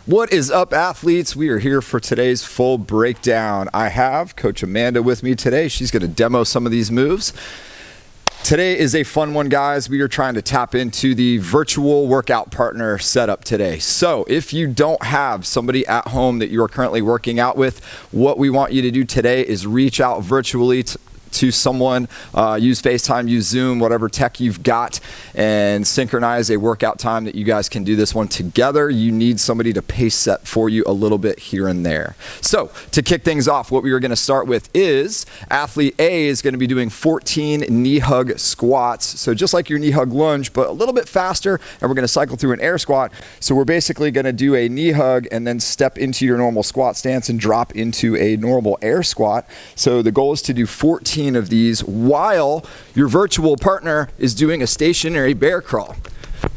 What is up, athletes? We are here for today's full breakdown. I have Coach Amanda with me today. She's going to demo some of these moves. Today is a fun one, guys. We are trying to tap into the virtual workout partner setup today. So if you don't have somebody at home that you are currently working out with, what we want you to do today is reach out virtually to someone, use FaceTime, use Zoom, whatever tech you've got, and synchronize a workout time that you guys can do this one together. You need somebody to pace set for you a little bit here and there. So to kick things off, what we are going to start with is athlete A is going to be doing 14 knee hug squats. So just like your knee hug lunge, but a little bit faster, and we're going to cycle through an air squat. So we're basically going to do a knee hug and then step into your normal squat stance and drop into a normal air squat. So the goal is to do 14 of these while your virtual partner is doing a stationary bear crawl.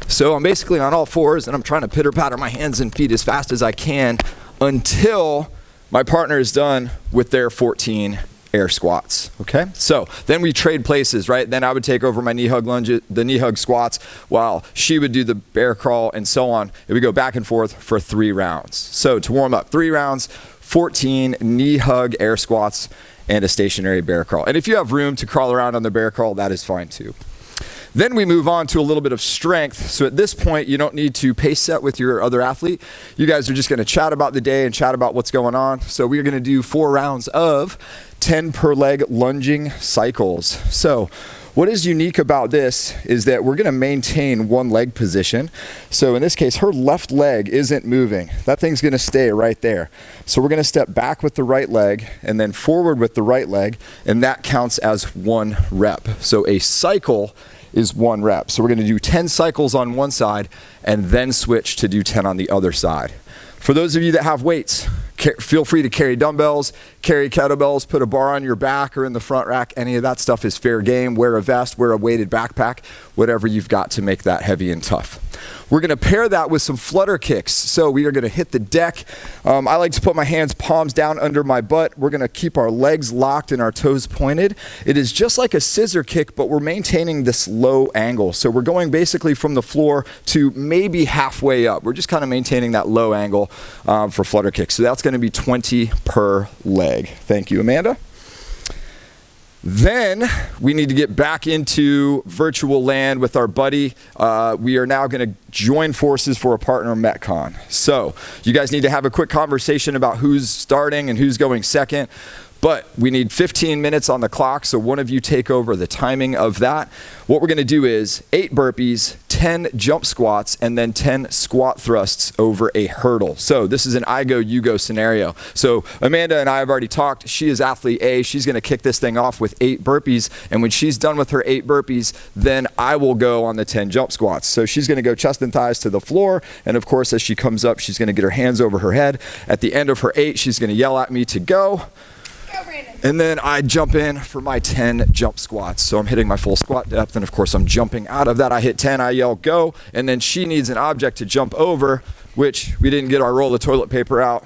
So I'm basically on all fours and I'm trying to pitter patter my hands and feet as fast as I can until my partner is done with their 14 air squats. Okay, so then we trade places, right? Then I would take over my knee hug lunge, the knee hug squats, while she would do the bear crawl and so on. And we go back and forth for 3 rounds. So to warm up, 3 rounds, 14 knee hug air squats and a stationary bear crawl. And if you have room to crawl around on the bear crawl, that is fine too. Then we move on to a little bit of strength. So at this point, you don't need to pace set with your other athlete. You guys are just going to chat about the day and chat about what's going on. So we're going to do 4 rounds of 10 per leg lunging cycles. So what is unique about this is that we're going to maintain one leg position. So in this case, her left leg isn't moving. That thing's going to stay right there. So we're going to step back with the right leg and then forward with the right leg, and that counts as 1 rep. So a cycle is 1 rep. So we're going to do 10 cycles on one side and then switch to do 10 on the other side. For those of you that have weights, feel free to carry dumbbells, carry kettlebells, put a bar on your back or in the front rack. Any of that stuff is fair game. Wear a vest, wear a weighted backpack, whatever you've got to make that heavy and tough. We're going to pair that with some flutter kicks. So we are going to hit the deck. I like to put my hands palms down under my butt. We're going to keep our legs locked and our toes pointed. It is just like a scissor kick, but we're maintaining this low angle. So we're going basically from the floor to maybe halfway up. We're just kind of maintaining that low angle for flutter kicks. So that's going to be 20 per leg. Thank you, Amanda. Then we need to get back into virtual land with our buddy. We are now going to join forces for a partner metcon. So you guys need to have a quick conversation about who's starting and who's going second. But we need 15 minutes on the clock, so one of you take over the timing of that. What we're going to do is 8 burpees, 10 jump squats, and then 10 squat thrusts over a hurdle. So this is an I go, you go scenario. So Amanda and I have already talked. She is athlete A. She's going to kick this thing off with 8 burpees, and when she's done with her 8 burpees, then I will go on the 10 jump squats. So she's going to go chest and thighs to the floor, and of course, as she comes up, she's going to get her hands over her head. At the end of her 8, she's going to yell at me to go. And then I jump in for my 10 jump squats. So I'm hitting my full squat depth, and of course I'm jumping out of that. I hit 10, I yell go, and then she needs an object to jump over, which we didn't get our roll of toilet paper out.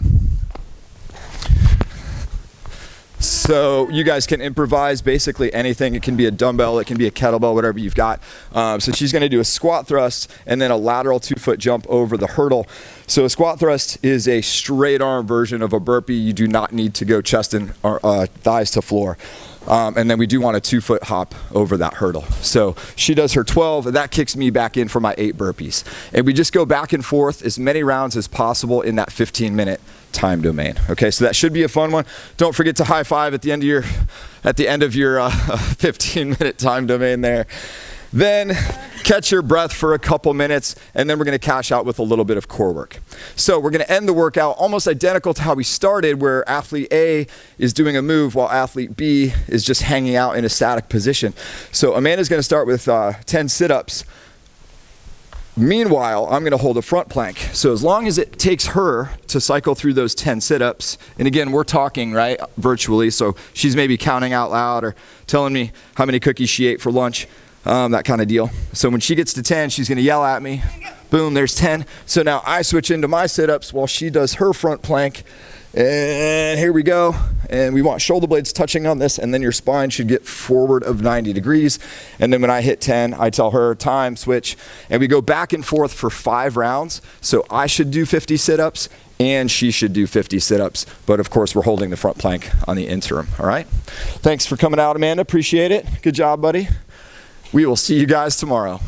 So you guys can improvise basically anything. It can be a dumbbell, it can be a kettlebell, whatever you've got. So she's going to do a squat thrust and then a lateral 2-foot jump over the hurdle. So a squat thrust is a straight arm version of a burpee. You do not need to go chest and thighs to floor. And then we do want a 2-foot hop over that hurdle. So she does her 12, and that kicks me back in for my 8 burpees. And we just go back and forth as many rounds as possible in that 15-minute time domain. Okay, so that should be a fun one. Don't forget to high five at the end of your 15-minute time domain there. Then catch your breath for a couple minutes, and then we're going to cash out with a little bit of core work. So we're going to end the workout almost identical to how we started, where athlete A is doing a move while athlete B is just hanging out in a static position. So Amanda's going to start with 10 sit-ups. Meanwhile, I'm going to hold a front plank. So as long as it takes her to cycle through those 10 sit-ups, and again, we're talking, right, virtually, so she's maybe counting out loud or telling me how many cookies she ate for lunch. That kind of deal. So when she gets to 10, she's going to yell at me. Boom, there's 10. So now I switch into my sit-ups while she does her front plank. And here we go. And we want shoulder blades touching on this, and then your spine should get forward of 90 degrees. And then when I hit 10, I tell her time, switch, and we go back and forth for 5 rounds. So I should do 50 sit-ups and she should do 50 sit-ups. But of course, we're holding the front plank on the interim, all right? Thanks for coming out, Amanda, appreciate it. Good job, buddy. We will see you guys tomorrow.